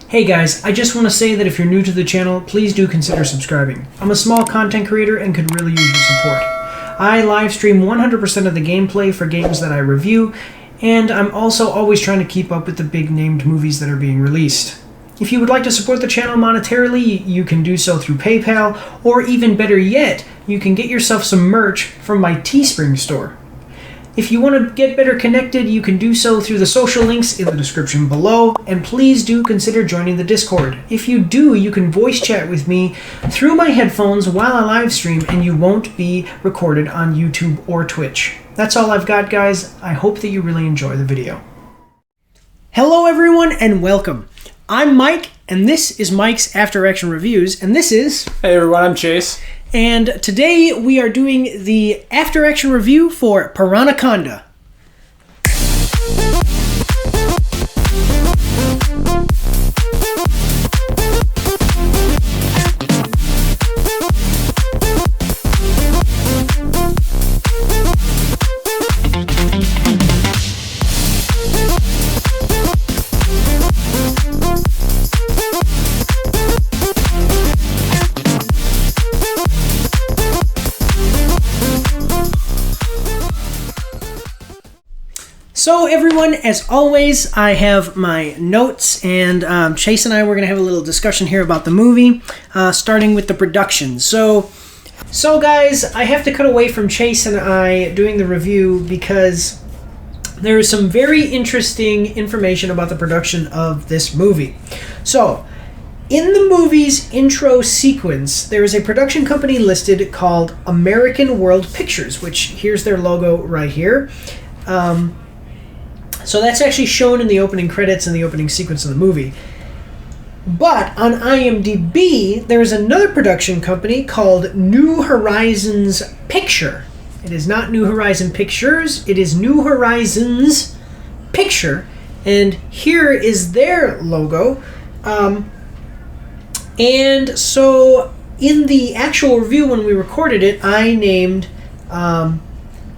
Hey guys, I just want to say that if you're new to the channel, please do consider subscribing. I'm a small content creator and could really use your support. I live stream 100% of the gameplay for games that I review, and I'm also always trying to keep up with the big named movies that are being released. If you would like to support the channel monetarily, you can do so through PayPal, or even better yet, you can get yourself some merch from my Teespring store. If you want to get better connected, you can do so through the social links in the description below, and please do consider joining the Discord. If you do, you can voice chat with me through my headphones while I live stream, and you won't be recorded on YouTube or Twitch. That's all I've got, guys. I hope that you really enjoy the video. Hello everyone, and welcome. I'm Mike, and this is Mike's After Action Reviews, and this is... Hey everyone, I'm Chase. And today we are doing the After Action Review for Piranhaconda. So everyone, as always, I have my notes, and Chase and I were going to have a little discussion here about the movie, starting with the production. So guys, I have to cut away from Chase and I doing the review because there is some very interesting information about the production of this movie. So, in the movie's intro sequence, there is a production company listed called American World Pictures, which here's their logo right here. So that's actually shown in the opening credits and the opening sequence of the movie. But on IMDb, there is another production company called New Horizons Picture. It is not New Horizon Pictures, it is New Horizons Picture. And here is their logo. And so in the actual review when we recorded it, I named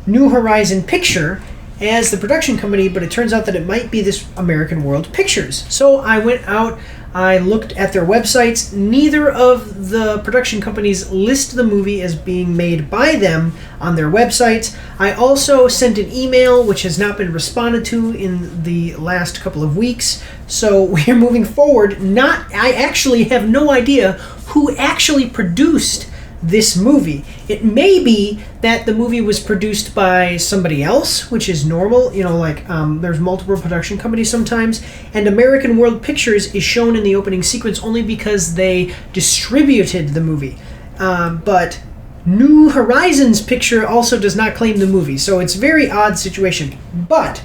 New Horizon Picture as the production company, but it turns out that it might be this American World Pictures. So I went out, I looked at their websites. Neither of the production companies list the movie as being made by them on their websites. I also sent an email, which has not been responded to in the last couple of weeks. So we are moving forward. I actually have no idea who actually produced this movie. It may be that the movie was produced by somebody else, which is normal. You know, like there's multiple production companies sometimes, and American World Pictures is shown in the opening sequence only because they distributed the movie. But New Horizons Picture also does not claim the movie, so it's a very odd situation. But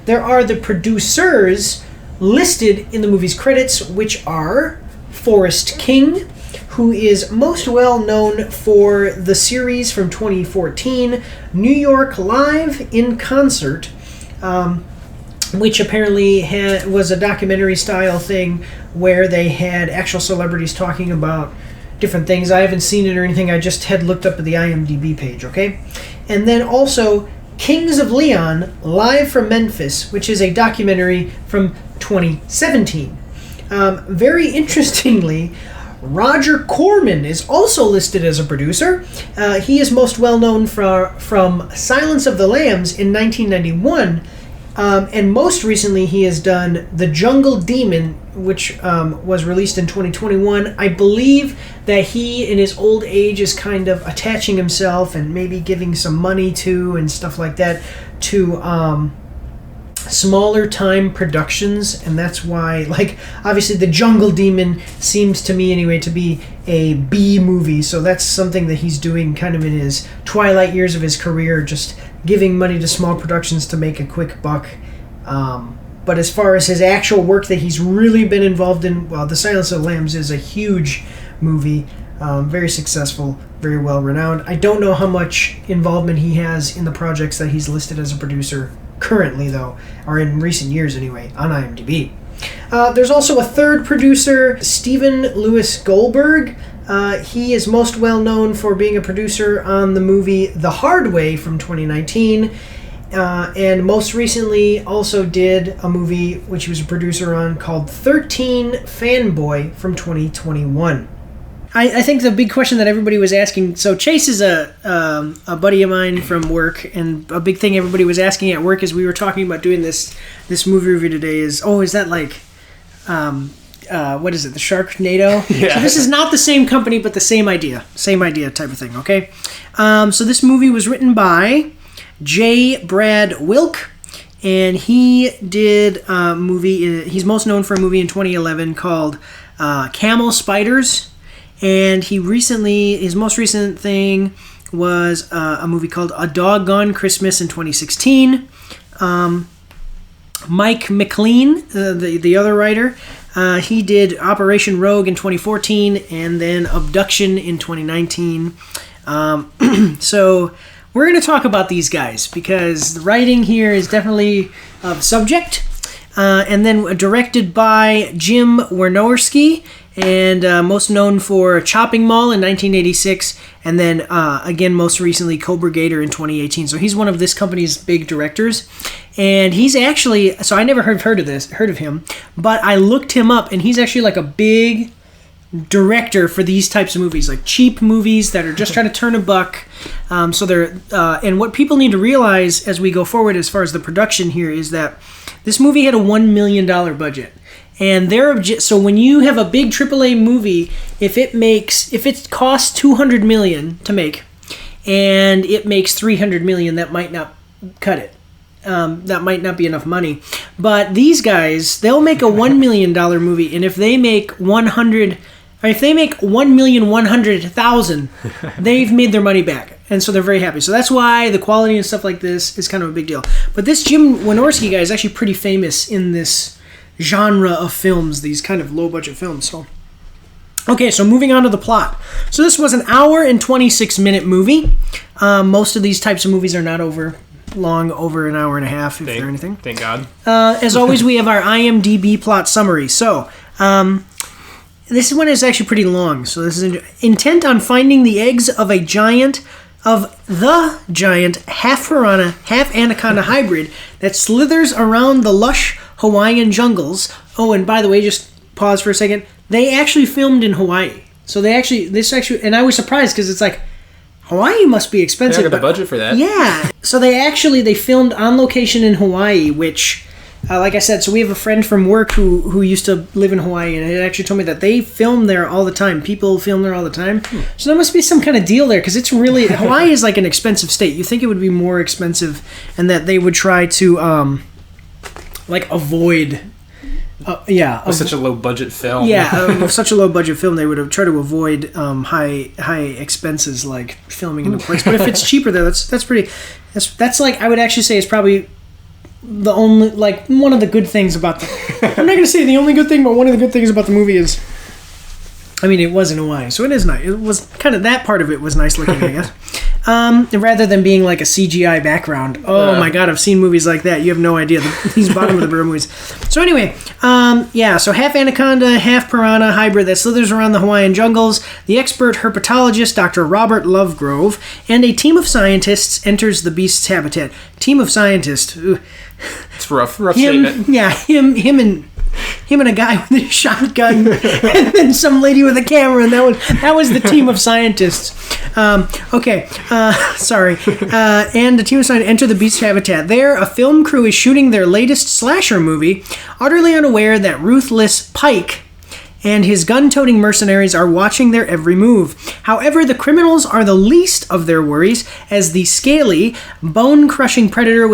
there are the producers listed in the movie's credits, which are Forrest King, who is most well known for the series from 2014, New York Live in Concert, which apparently was a documentary style thing where they had actual celebrities talking about different things. I haven't seen it or anything, I just had looked up at the IMDb page, okay? And then also Kings of Leon, Live from Memphis, which is a documentary from 2017. Very interestingly, Roger Corman is also listed as a producer. He is most well known from Silence of the Lambs in 1991, and most recently he has done The Jungle Demon, which was released in 2021. I believe that he, in his old age, is kind of attaching himself and maybe giving some money to and stuff like that to smaller time productions, and that's why, like, obviously The Jungle Demon seems to me anyway to be a B movie, so that's something that he's doing kind of in his twilight years of his career, just giving money to small productions to make a quick buck. But as far as his actual work that he's really been involved in, well, The Silence of the Lambs is a huge movie, very successful, very well renowned. I don't know how much involvement he has in the projects that he's listed as a producer currently, though, or in recent years anyway, on IMDb. There's also a third producer, Stephen Lewis Goldberg. He is most well known for being a producer on the movie The Hard Way from 2019, and most recently also did a movie which he was a producer on called 13 Fanboy from 2021. I think the big question that everybody was asking, so Chase is a buddy of mine from work, and a big thing everybody was asking at work as we were talking about doing this movie review today is that like, what is it, the Sharknado? Yeah. So this is not the same company, but the same idea type of thing, okay? So this movie was written by J. Brad Wilk, and he did a movie, he's most known for a movie in 2011 called Camel Spiders. And his most recent thing was a movie called A Doggone Christmas in 2016. Mike McLean, the other writer, he did Operation Rogue in 2014 and then Abduction in 2019. So we're going to talk about these guys because the writing here is definitely of subject. And then directed by Jim Wynorski, and most known for Chopping Mall in 1986, and then again most recently Cobra Gator in 2018. So he's one of this company's big directors, and he's actually, so I never heard of him, but I looked him up, and he's actually like a big director for these types of movies, like cheap movies that are just trying to turn a buck. So they're and what people need to realize as we go forward as far as the production here is that this movie had a $1 million budget. And so when you have a big AAA movie, if it costs $200 million to make, and it makes $300 million, that might not cut it. That might not be enough money. But these guys, they'll make a $1 million movie, and if they make $1,100,000, they've made their money back. And so they're very happy. So that's why the quality and stuff like this is kind of a big deal. But this Jim Wynorski guy is actually pretty famous in this genre of films, these kind of low-budget films. So, okay, so moving on to the plot. So this was an hour and 26-minute movie. Most of these types of movies are not over an hour and a half, if they're anything. Thank God. As always, we have our IMDb plot summary. So, this one is actually pretty long. So this is intent on finding the eggs of the giant half piranha, half anaconda hybrid that slithers around the lush Hawaiian jungles. Oh, and by the way, just pause for a second. They actually filmed in Hawaii. So and I was surprised because it's like, Hawaii must be expensive. They got the budget for that. Yeah. So they filmed on location in Hawaii, which, like I said, so we have a friend from work who used to live in Hawaii, and it actually told me that they film there all the time. People film there all the time. So there must be some kind of deal there, because it's really, Hawaii is like an expensive state. You think it would be more expensive, and that they would try to, avoid... such a low budget film. Yeah, such a low budget film, they would have tried to avoid high expenses like filming in a place. But if it's cheaper there, that's like, I would actually say is probably the only, like, one of the good things about I'm not going to say the only good thing, but one of the good things about the movie is, I mean, it was in Hawaii, so it is nice. It was kind of, that part of it was nice looking, I guess. Rather than being like a CGI background. Oh my God, I've seen movies like that. You have no idea. These bottom of the barrel movies. So anyway, so half anaconda, half piranha hybrid that slithers around the Hawaiian jungles. The expert herpetologist, Dr. Robert Lovegrove, and a team of scientists enters the beast's habitat. Team of scientists. Ooh. It's rough statement. Yeah, him and a guy with a shotgun, and then some lady with a camera, and that was the team of scientists. Sorry. And the team of scientists enter the beast's habitat. There, a film crew is shooting their latest slasher movie, utterly unaware that ruthless Pike and his gun-toting mercenaries are watching their every move. However, the criminals are the least of their worries, as the scaly, bone-crushing predator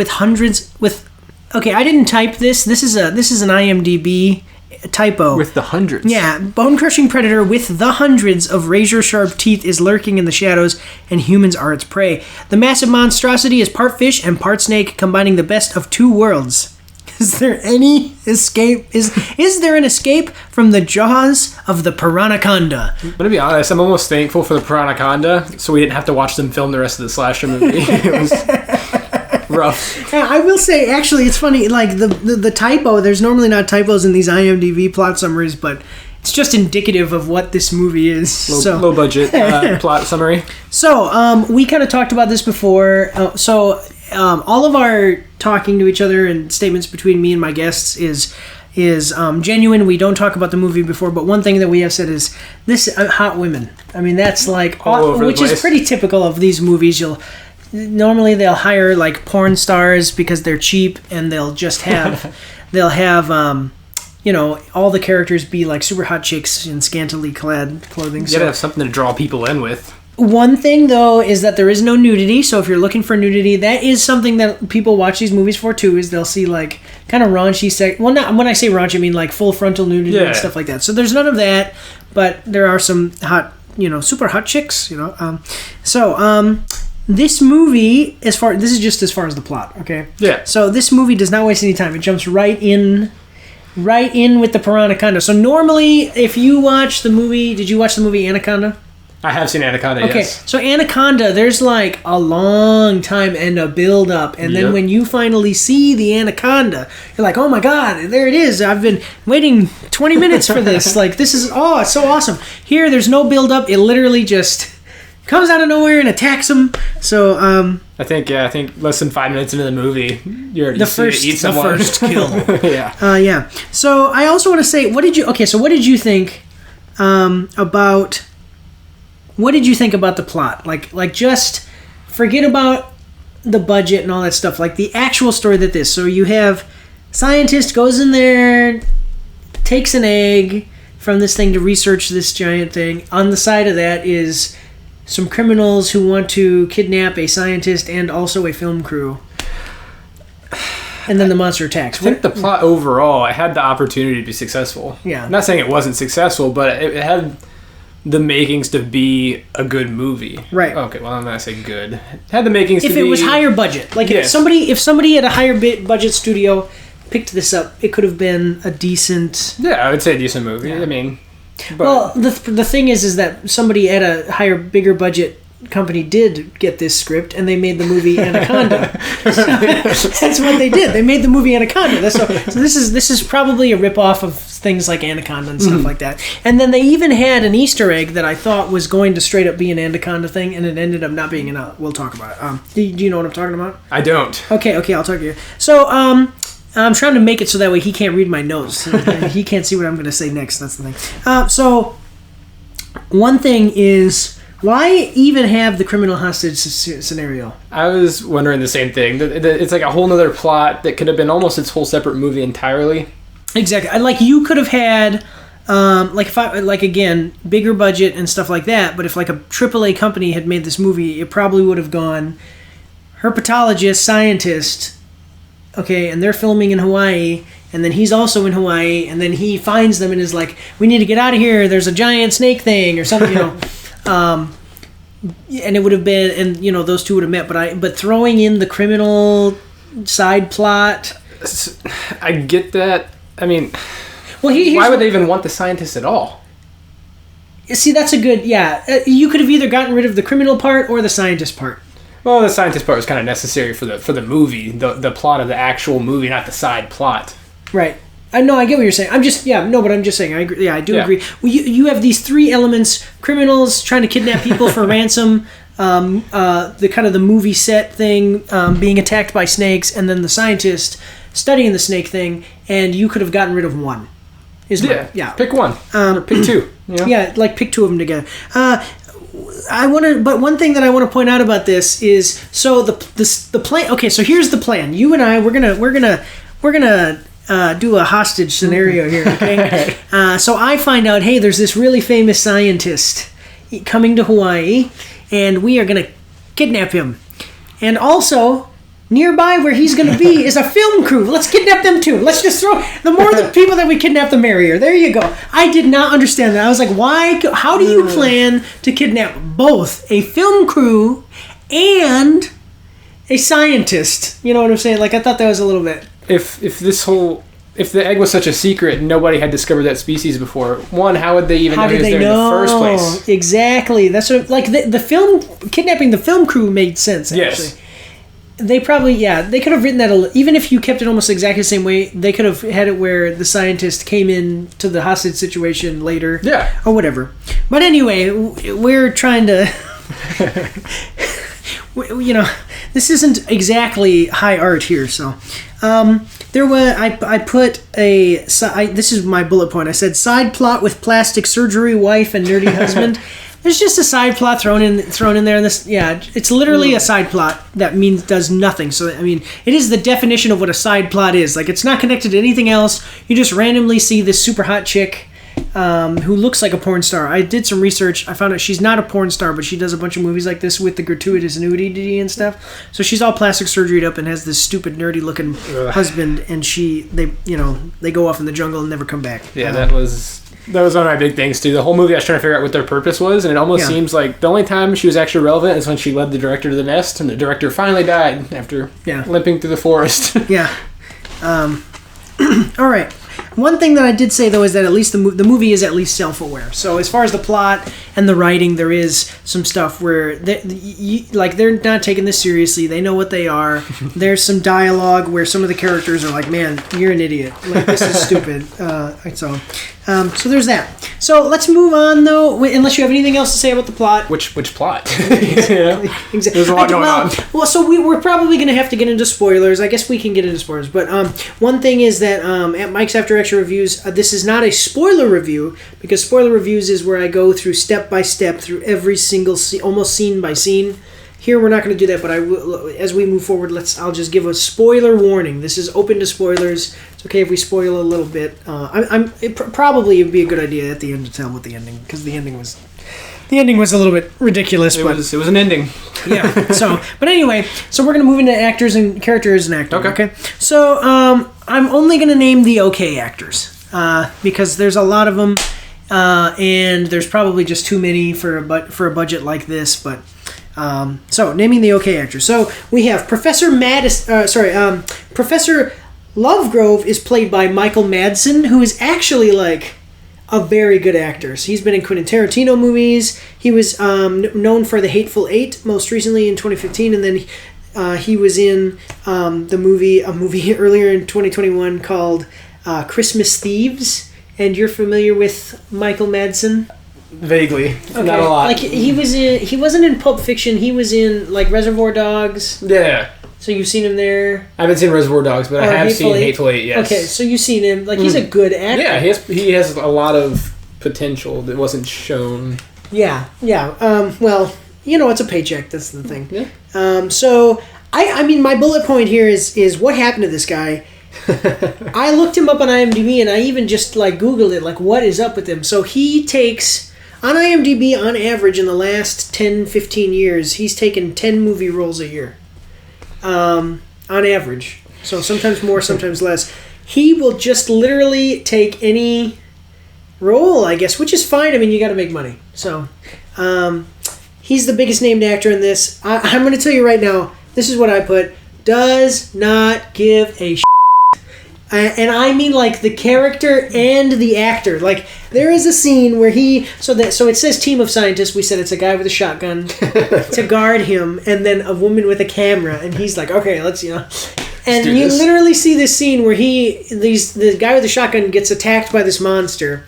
Okay, I didn't type this. This is an IMDb typo. With the hundreds. Yeah, bone-crushing predator with the hundreds of razor-sharp teeth is lurking in the shadows, and humans are its prey. The massive monstrosity is part fish and part snake, combining the best of two worlds. Is there any escape? Is there an escape from the jaws of the Piranhaconda? I'm gonna be honest, I'm almost thankful for the Piranhaconda, so we didn't have to watch them film the rest of the slasher movie. It was rough. Yeah, I will say, actually, it's funny, like, the typo, there's normally not typos in these IMDb plot summaries, but it's just indicative of what this movie is. Low budget plot summary. So, we kind of talked about this before. So, all of our talking to each other and statements between me and my guests is genuine. We don't talk about the movie before, but one thing that we have said is this: hot women. I mean, that's like all over which the place. Is pretty typical of these movies. Normally they'll hire like porn stars because they're cheap, and they'll just have all the characters be like super hot chicks in scantily clad clothing. You gotta have something to draw people in with. One thing, though, is that there is no nudity, so if you're looking for nudity, that is something that people watch these movies for, too, is they'll see, like, kind of raunchy sex. Well, not when I say raunchy, I mean, like, full frontal nudity and stuff like that. So there's none of that, but there are some hot, super hot chicks, this movie, this is just as far as the plot, okay? Yeah. So this movie does not waste any time. It jumps right in with the Piranhaconda. So normally, if you watch the movie, did you watch the movie Anaconda? I have seen Anaconda, okay, yes. So Anaconda, there's like a long time and a build up, and then when you finally see the Anaconda, you're like, oh my god, there it is. I've been waiting 20 minutes for this. Like, this is, it's so awesome. Here, there's no build up. It literally just comes out of nowhere and attacks him. So, I think less than 5 minutes into the movie, you first eat someone. The first kill. Yeah. Yeah. So I also want to say, what did you think about... What did you think about the plot? Like just forget about the budget and all that stuff. Like the actual story that this. So you have scientist goes in there, takes an egg from this thing to research this giant thing. On the side of that is some criminals who want to kidnap a scientist and also a film crew. And then the monster attacks. I think the plot overall, it had the opportunity to be successful. Yeah. I'm not saying it wasn't successful, but it had the makings to be a good movie. Right. Okay, well, I'm not saying good. It had the makings to be... If it was higher budget. Like, if somebody at a higher budget studio picked this up, it could have been a decent... Yeah, I would say a decent movie. Yeah. I mean... But, well, the thing is that somebody at a bigger budget company did get this script, and they made the movie Anaconda. That's what they did. They made the movie Anaconda. So this is probably a ripoff of things like Anaconda and stuff like that. And then they even had an Easter egg that I thought was going to straight up be an Anaconda thing, and it ended up not being enough. We'll talk about it. Do you know what I'm talking about? I don't. Okay, I'll talk to you. So, I'm trying to make it so that way he can't read my notes. He can't see what I'm going to say next. That's the thing. So, one thing is... Why even have the criminal hostage scenario? I was wondering the same thing. It's like a whole nother plot that could have been almost its whole separate movie entirely. Exactly. Like, you could have had, again, bigger budget and stuff like that, but if like a AAA company had made this movie, it probably would have gone herpetologist, scientist, okay, and they're filming in Hawaii, and then he's also in Hawaii, and then he finds them and is like, we need to get out of here, there's a giant snake thing, or something, and it would have been, and those two would have met. But throwing in the criminal side plot, I get that. I mean, well, why would they even want the scientist at all? See, that's a good. Yeah, you could have either gotten rid of the criminal part or the scientist part. Well, the scientist part was kind of necessary for the movie, the plot of the actual movie, not the side plot. Right. I know, I get what you're saying. I'm just saying, I agree. Yeah, I do agree. Well, you have these three elements: criminals trying to kidnap people for ransom, the kind of the movie set thing, being attacked by snakes, and then the scientist studying the snake thing. And you could have gotten rid of one. Pick one. Or pick two. Yeah, like pick two of them together. But one thing that I want to point out about this is, so the plan. Okay, so here's the plan. You and I, we're gonna do a hostage scenario here, okay? So I find out, hey, there's this really famous scientist coming to Hawaii, and we are going to kidnap him. And also, nearby where he's going to be is a film crew. Let's kidnap them too. Let's just throw... The more the people that we kidnap, the merrier. There you go. I did not understand that. I was like, why? How do you plan to kidnap both a film crew and a scientist? You know what I'm saying? Like, I thought that was a little bit... If the egg was such a secret and nobody had discovered that species before, one, how would they even know he was there in the first place? Exactly. That's what, like, the film, kidnapping the film crew made sense, actually. Yes. They probably, they could have written that, even if you kept it almost exactly the same way, they could have had it where the scientist came in to the hostage situation later. Yeah. Or whatever. But anyway, we're trying to... this this isn't exactly high art here. So there was I put this is my bullet point. I said side plot with plastic surgery wife and nerdy husband. There's just a side plot thrown in there. And this, it's literally a side plot that does nothing. So I mean, it is the definition of what a side plot is. Like, it's not connected to anything else. You just randomly see this super hot chick who looks like a porn star. I did some research. I found out she's not a porn star, but she does a bunch of movies like this with the gratuitous nudity and stuff. So she's all plastic surgeryed up and has this stupid nerdy looking husband. And they go off in the jungle and never come back. Yeah, that was one of my big things too. The whole movie I was trying to figure out what their purpose was, and it almost seems like the only time she was actually relevant is when she led the director to the nest, and the director finally died after limping through the forest. Yeah. All right. One thing that I did say, though, is that at least the movie is at least self-aware. So as far as the plot and the writing, there is some stuff where they're not taking this seriously. They know what they are. There's some dialogue where some of the characters are like, "Man, you're an idiot. Like, this is stupid." So there's that. So let's move on, though, unless you have anything else to say about the plot. Which plot? Exactly. There's a lot going on. Well, so we're probably going to have to get into spoilers. I guess we can get into spoilers. But one thing is that at Mike's After Action Reviews, this is not a spoiler review, because spoiler reviews is where I go through step by step through every single almost scene by scene. Here we're not going to do that, but I will, as we move forward, I'll just give a spoiler warning. This is open to spoilers. It's okay if we spoil a little bit. Probably it would be a good idea at the end to tell what the ending, because the ending was a little bit ridiculous. It was an ending. Yeah. But anyway, so we're going to move into actors and characters and actors. Okay. So I'm only going to name the okay actors because there's a lot of them, and there's probably just too many for a budget like this, but. So, naming the okay actors. So, we have Professor Professor Lovegrove is played by Michael Madsen, who is actually, like, a very good actor. So he's been in Quentin Tarantino movies. He was known for The Hateful Eight, most recently in 2015, and then he was in a movie earlier in 2021 called Christmas Thieves. And you're familiar with Michael Madsen? Vaguely, okay. Not a lot. Like he wasn't in Pulp Fiction. He was in like Reservoir Dogs. Yeah. So you've seen him there. I haven't seen Reservoir Dogs, but I have seen Hateful Eight. Yes. Okay, so you've seen him. Like he's a good actor. Yeah, he has a lot of potential that wasn't shown. Yeah. Well, it's a paycheck. That's the thing. Yeah. So I mean, my bullet point here is what happened to this guy. I looked him up on IMDb, and I even just like Googled it. Like, what is up with him? So he takes. On IMDb, on average, in the last 10, 15 years, he's taken 10 movie roles a year. On average. So sometimes more, sometimes less. He will just literally take any role, I guess, which is fine. I mean, you got to make money. So he's the biggest named actor in this. I'm going to tell you right now, this is what I put. Does not give a and I mean like the character and the actor. Like there is a scene where so it says team of scientists. We said it's a guy with a shotgun to guard him, and then a woman with a camera, and he's like, okay, let's And you literally see this scene where the guy with the shotgun gets attacked by this monster,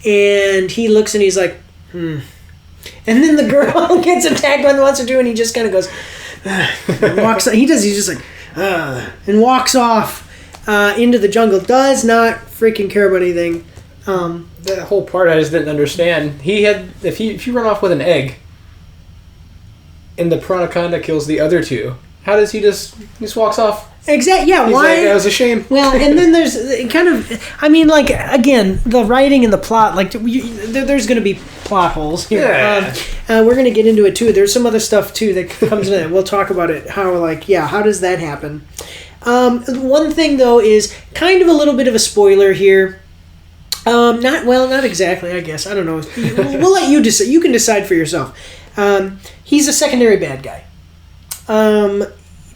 and he looks and he's like, And then the girl gets attacked by the monster too, and he just kind of goes, and walks. He's just like, and walks off. Into the jungle, does not freaking care about anything. That whole part I just didn't understand. If you run off with an egg, and the Piranhaconda kills the other two, how does he just walks off? Exactly. Yeah. Why? That was a shame. Well, and then there's kind of. I mean, like again, the writing and the plot. Like, there's going to be plot holes here. Yeah. We're going to get into it too. There's some other stuff too that comes in it. We'll talk about it. How does that happen? One thing though is kind of a little bit of a spoiler here. Not exactly. I guess I don't know. We'll let you decide. You can decide for yourself. He's a secondary bad guy.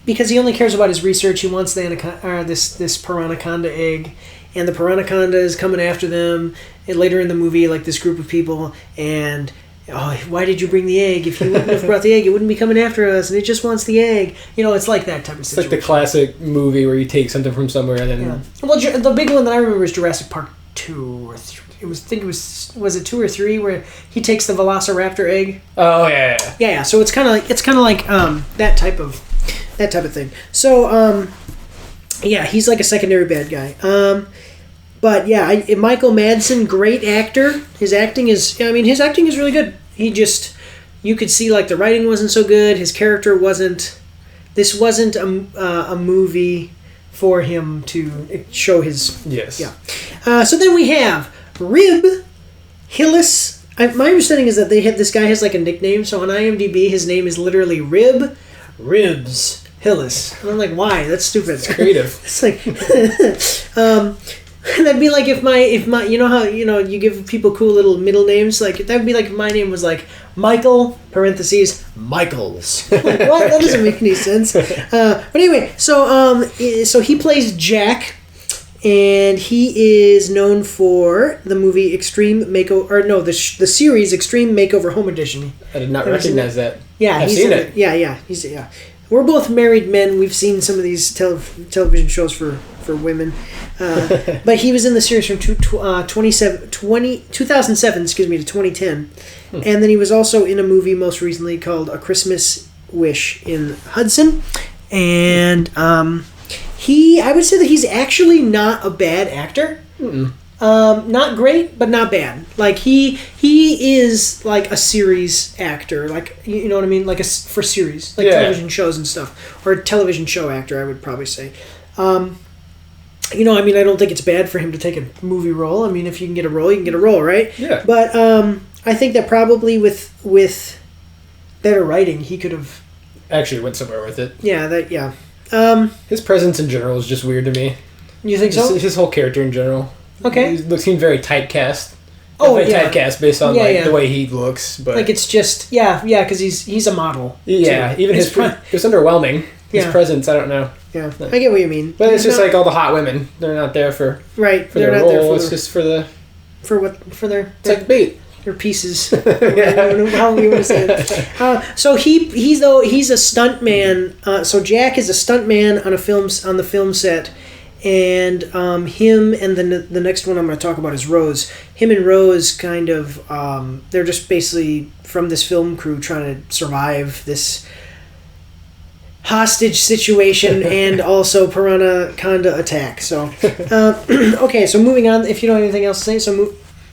Because he only cares about his research. He wants this Piranhaconda egg, and the Piranhaconda is coming after them. And later in the movie, like this group of people, and why did you bring the egg? If you wouldn't have brought the egg, it wouldn't be coming after us, and it just wants the egg. It's like that type of situation. It's like the classic movie where you take something from somewhere and then. Yeah. Well, the big one that I remember is Jurassic Park 2 or 3. Was it 2 or 3 where he takes the Velociraptor egg? Oh yeah. Yeah. So it's kind of like that type of that type of thing. So, yeah, he's like a secondary bad guy. But yeah, Michael Madsen, great actor. His acting is really good. You could see like the writing wasn't so good. His character wasn't. This wasn't a movie for him to show his. Yes. Yeah. So then we have Rib Hillis. My understanding is that this guy has like a nickname. So on IMDb, his name is literally Ribs Hillis. And I'm like, why? That's stupid. It's creative. It's like, that'd be like if my you know how you give people cool little middle names, like that'd be like if my name was like Michael Michaels. Like, what? That doesn't make any sense. But anyway, so he plays Jack. And he is known for the movie Extreme Makeover, or no, the series Extreme Makeover Home Edition. I did not recognize that. Yeah, I've seen it. Yeah. We're both married men. We've seen some of these television shows for women. But he was in the series from 2007 to 2010. And then he was also in a movie most recently called A Christmas Wish in Hudson. And I would say that he's actually not a bad actor. Not great, but not bad. Like he is like a series actor, like you know what I mean, like for series, like television shows and stuff, or a television show actor, I would probably say. I don't think it's bad for him to take a movie role. I mean, if you can get a role, you can get a role, right? Yeah. But I think that probably with better writing, he could have actually went somewhere with it. Yeah. His presence in general is just weird to me. You think so? His whole character in general. Okay. He seems very typecast. Typecast based on the way he looks, but like it's just because he's a model. Yeah, too. Even it was underwhelming. His presence, I don't know. Yeah, I get what you mean. But it's just like all the hot women. They're not there for their role. It's just for the it's like bait. Their pieces. How you want to say it. So he's a stunt man. So Jack is a stunt man on the film set, and him and the next one I'm going to talk about is Rose. Him and Rose kind of they're just basically from this film crew trying to survive this hostage situation and also Piranhaconda attack. So okay, so moving on. If you don't have anything else to say,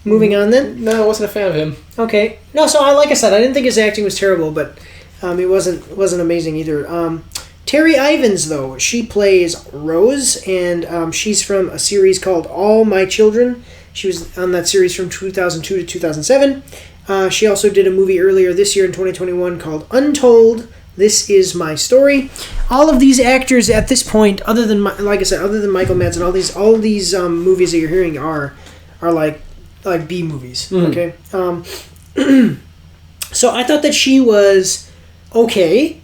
moving on then? No, I wasn't a fan of him. Okay. No, so like I said, I didn't think his acting was terrible, but it wasn't amazing either. Terry Ivins, though, she plays Rose, and she's from a series called All My Children. She was on that series from 2002 to 2007. She also did a movie earlier this year in 2021 called Untold. This Is My Story. All of these actors at this point, other than Michael Madsen, all these movies that you're hearing are like B movies. Okay. So I thought that she was okay.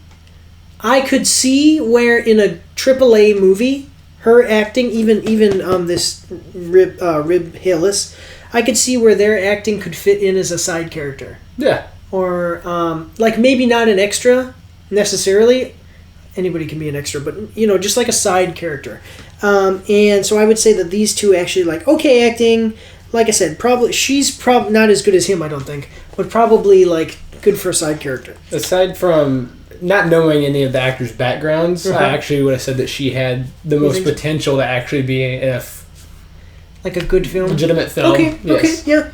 I could see where in a AAA movie, her acting, even this Rib Hillis, I could see where their acting could fit in as a side character. Yeah. Or like maybe not an extra necessarily. Anybody can be an extra, but just like a side character. And so I would say that these two actually like okay acting. Like I said, she's probably not as good as him, I don't think, but probably like good for a side character. Aside from not knowing any of the actors' backgrounds, I actually would have said that she had the most potential to actually be in like a good film, legitimate film. Okay, yes. Okay, yeah,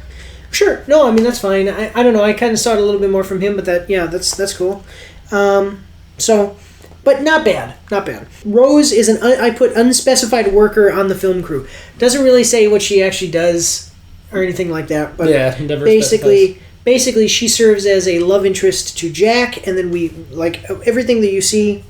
sure. No, I mean that's fine. I don't know. I kind of saw it a little bit more from him, but that's cool. But not bad. Rose is I put unspecified worker on the film crew. Doesn't really say what she actually does or anything like that. But never basically she serves as a love interest to Jack, and then we like everything that you see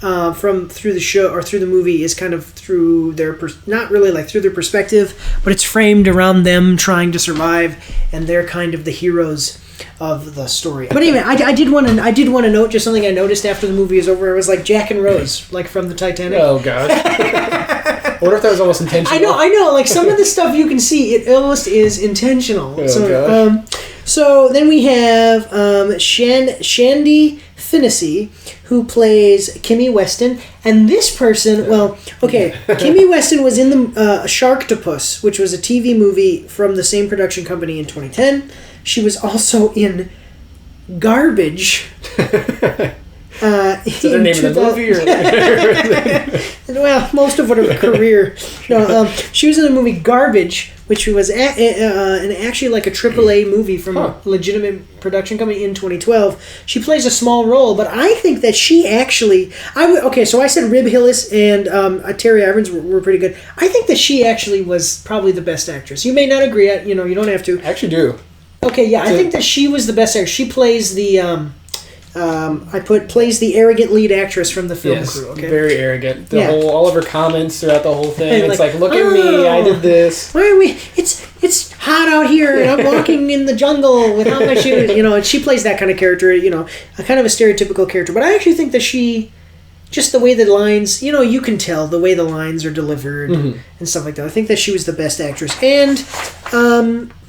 through the show or through the movie is kind of through their not really like through their perspective, but it's framed around them trying to survive, and they're kind of the heroes of the story. But anyway, I did want to note just something I noticed after the movie is over. It was like Jack and Rose, like from the Titanic. Oh gosh. I wonder if that was almost intentional. I know. Like some of the stuff you can see, it almost is intentional. Oh gosh. So then we have Shandy Finney, who plays Kimmy Weston, and this person, Kimmy Weston was in the Sharktopus, which was a TV movie from the same production company in 2010. She was also in Garbage, So the name of the movie? Or well, most of her career. No, she was in the movie Garbage, which was actually like a AAA movie from a legitimate production company in 2012. She plays a small role, but I think that she actually... so I said Rib Hillis and Terry Irons were pretty good. I think that she actually was probably the best actress. You may not agree. You don't have to. I actually do. Okay, yeah, I think that she was the best actress. She plays the... plays the arrogant lead actress from the film crew. Okay, very arrogant. All of her comments throughout the whole thing. It's like, look at me, I did this. Why are we? It's hot out here, and I'm walking in the jungle without my shoes. And she plays that kind of character. A kind of a stereotypical character. But I actually think that she, just the way the lines, you can tell the way the lines are delivered and stuff like that. I think that she was the best actress, and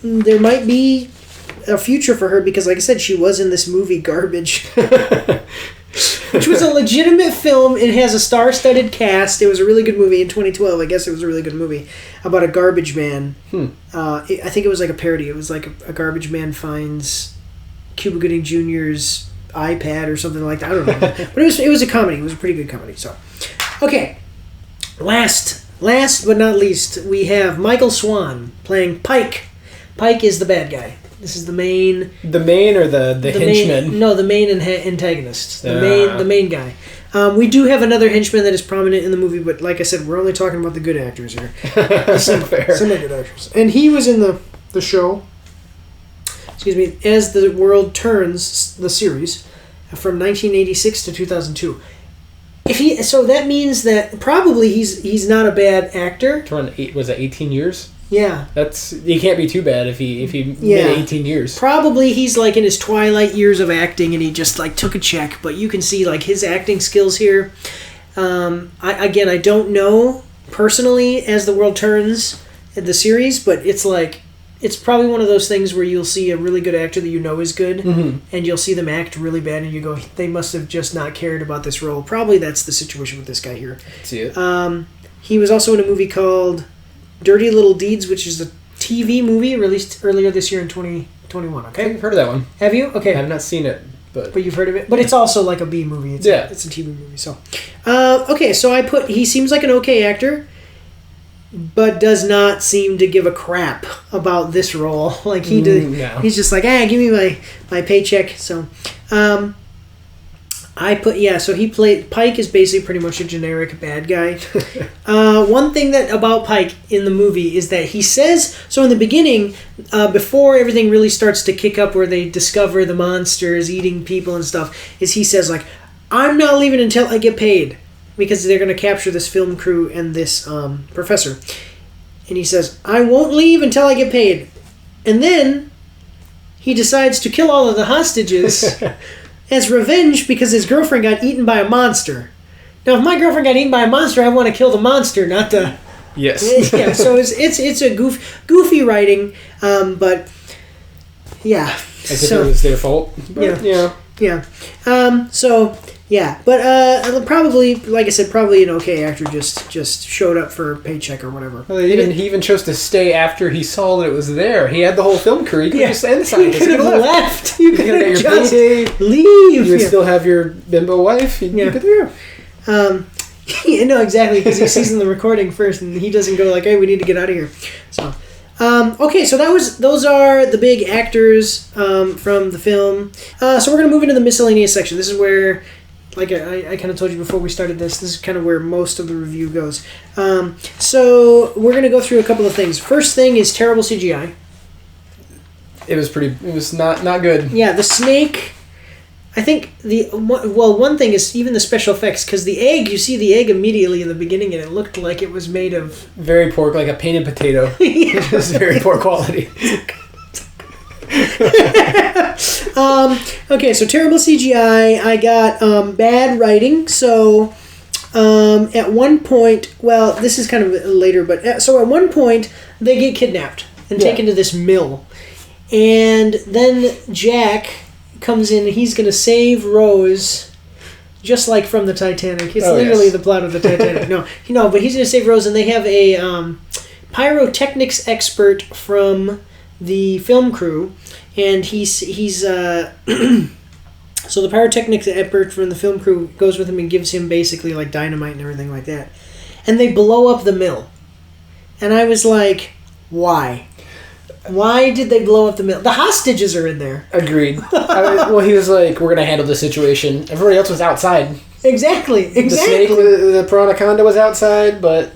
there might be a future for her because, like I said, she was in this movie Garbage, which was a legitimate film. It has a star-studded cast. It was a really good movie in 2012. I guess it was a really good movie about a garbage man. I think it was like a parody. It was like a garbage man finds Cuba Gooding Jr.'s iPad or something like that. I don't know, but it was a comedy. It was a pretty good comedy. So, okay, last but not least, we have Michael Swan playing Pike. Pike is the bad guy. This is the main... The main or the henchman? The main antagonist. The main guy. We do have another henchman that is prominent in the movie, but like I said, we're only talking about the good actors here. Some good actors. And he was in the show, As the World Turns, the series, from 1986 to 2002. So that means that probably he's not a bad actor. Was that 18 years? Yeah. He can't be too bad if he made 18 years. Probably he's like in his twilight years of acting and he just like took a check, but you can see like his acting skills here. I don't know personally As the World Turns, the series, but it's probably one of those things where you'll see a really good actor that is good, and you'll see them act really bad and you go, they must have just not cared about this role. Probably that's the situation with this guy here. See it. He was also in a movie called Dirty Little Deeds, which is a TV movie released earlier this year in 2021. Okay, I've heard of that one. Have you? Okay, I've not seen it, but you've heard of it. But it's also like a B movie. It's a TV movie. So, so I put he seems like an okay actor, but does not seem to give a crap about this role. Like he did. No. He's just like, give me my paycheck. So, so he played... Pike is basically pretty much a generic bad guy. One thing about Pike in the movie is that he says... So in the beginning, before everything really starts to kick up where they discover the monsters eating people and stuff, is he says, like, I'm not leaving until I get paid. Because they're going to capture this film crew and this professor. And he says, I won't leave until I get paid. And then he decides to kill all of the hostages... as revenge because his girlfriend got eaten by a monster. Now, if my girlfriend got eaten by a monster, I want to kill the monster, not the... Yes. Yeah, so it's a goofy writing, but yeah. As if it was their fault. But, yeah. But probably, like I said, probably an okay actor just showed up for a paycheck or whatever. Well, he even chose to stay after he saw that it was there. He had the whole film crew. He could just end the scientist. You could have left. You could have just leave. You would still have your bimbo wife. You could no, exactly, because he sees in the recording first, and he doesn't go like, "Hey, we need to get out of here." So, so those are the big actors from the film. So we're gonna move into the miscellaneous section. This is where, like I kind of told you before we started this is kind of where most of the review goes. So we're gonna go through a couple of things. First thing is terrible CGI. It was not good. Yeah, the snake. I think one thing is even the special effects, because the egg, you see the egg immediately in the beginning and it looked like it was made of... Very poor, like a painted potato. It was very poor quality. Okay, so terrible CGI. I got bad writing. So at one point, well, this is kind of later, but so at one point they get kidnapped and taken to this mill. And then Jack comes in and he's going to save Rose, just like from the Titanic. It's literally the plot of the Titanic. No, but he's going to save Rose, and they have a pyrotechnics expert from the film crew, and he's So the pyrotechnics expert from the film crew goes with him and gives him basically like dynamite and everything like that. And they blow up the mill. And I was like, why? Why did they blow up the mill? The hostages are in there. Agreed. Well, he was like, we're going to handle the situation. Everybody else was outside. Exactly. The snake, the Piranhaconda was outside, but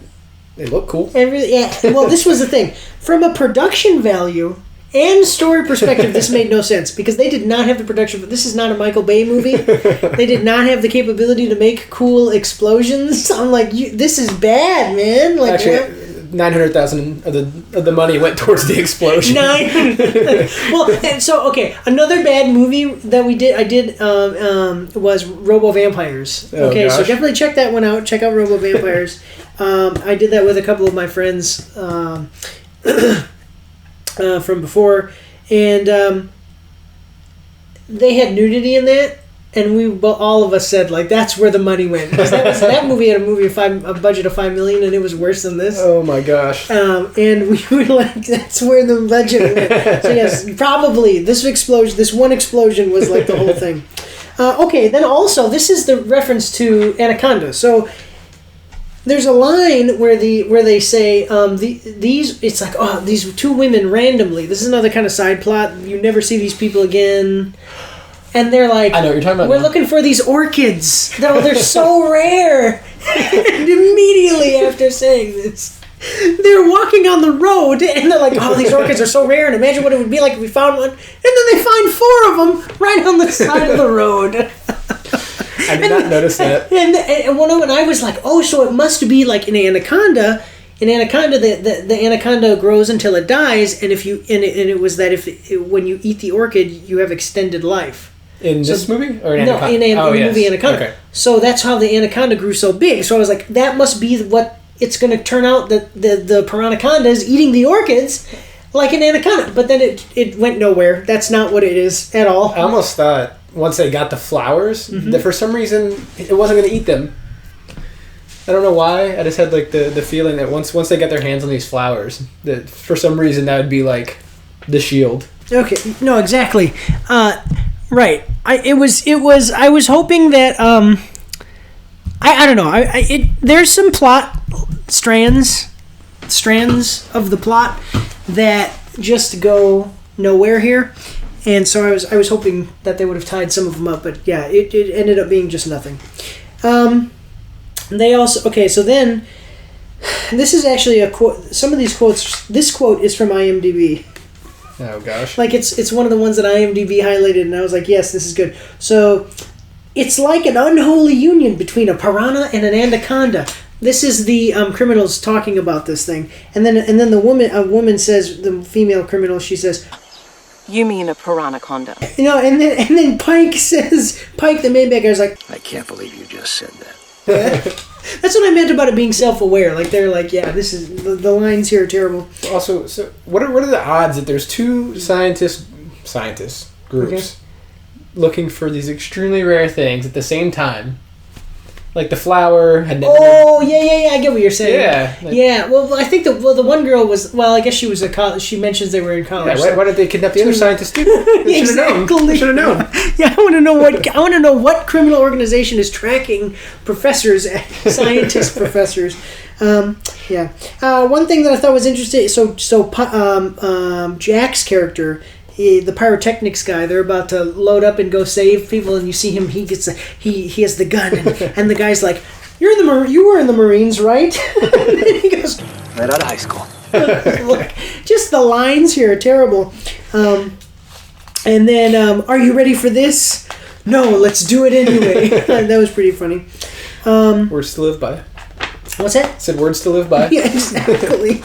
they look cool. Well, this was the thing. From a production value and story perspective, this made no sense because they did not have the production. This is not a Michael Bay movie. They did not have the capability to make cool explosions. I'm like, this is bad, man. Like, actually, 900,000 of the money went towards the explosion. Well, and so another bad movie that I did was Robo Vampires. Okay, so definitely check that one out. Check out Robo Vampires. I did that with a couple of my friends from before, and they had nudity in that. And all of us said, like, that's where the money went. Because that movie had a budget of $5 million, and it was worse than this. Oh, my gosh. And we were like, that's where the budget went. So, yes, probably this one explosion was like the whole thing. Okay, then also, this is the reference to Anaconda. So, there's a line where they say, it's like, these two women randomly. This is another kind of side plot. You never see these people again. And they're like, I know what you're talking about. We're looking for these orchids. They're so rare. And immediately after saying this, they're walking on the road and they're like, these orchids are so rare. And imagine what it would be like if we found one. And then they find 4 of them right on the side of the road. I did not notice that. And I was like, so it must be like an anaconda. In Anaconda, the anaconda grows until it dies, and it was that when you eat the orchid, you have extended life. In this movie? Or in Anaconda? No, in the movie Anaconda. Okay. So that's how the anaconda grew so big. So I was like, that must be what it's going to turn out, that the Piranhaconda is eating the orchids like an anaconda. But then it went nowhere. That's not what it is at all. I almost thought once they got the flowers, that for some reason it wasn't going to eat them. I don't know why. I just had like the feeling that once they get their hands on these flowers, that for some reason that would be like the shield. Okay. No, exactly. Right. I was hoping that I don't know. There's some plot strands of the plot that just go nowhere here, and so I was hoping that they would have tied some of them up, but yeah, it ended up being just nothing. They also so then this is actually a quote. Some of these quotes. This quote is from IMDb. Oh gosh! Like it's one of the ones that IMDb highlighted, and I was like, yes, this is good. So it's like an unholy union between a piranha and an anaconda. This is the criminals talking about this thing, and then a woman says, the female criminal, she says, "You mean a piranhaconda?" And then Pike, the main bad guy's like, "I can't believe you just said that." That's what I meant about it being self-aware. Like they're like, yeah, this is the lines here are terrible. Also, so what are the odds that there's two scientist groups looking for these extremely rare things at the same time? Like the flower had never. Oh yeah, I get what you're saying. Yeah, yeah. Well, I think the one girl was. Well, I guess she was a college. She mentions they were in college. Yeah, why did they kidnap the other scientists too? Exactly. Should have known. Yeah, I want to know what criminal organization is tracking professors, scientist professors. Yeah. One thing that I thought was interesting. So Jack's character. The pyrotechnics guy, they're about to load up and go save people, and you see him. He has the gun, and the guy's like, you were in the Marines, right?" He goes, "Right out of high school." Look, just the lines here are terrible. And then, "Are you ready for this?" "No, let's do it anyway." That was pretty funny. Words to live by. What's that? Said words to live by. Yeah, exactly.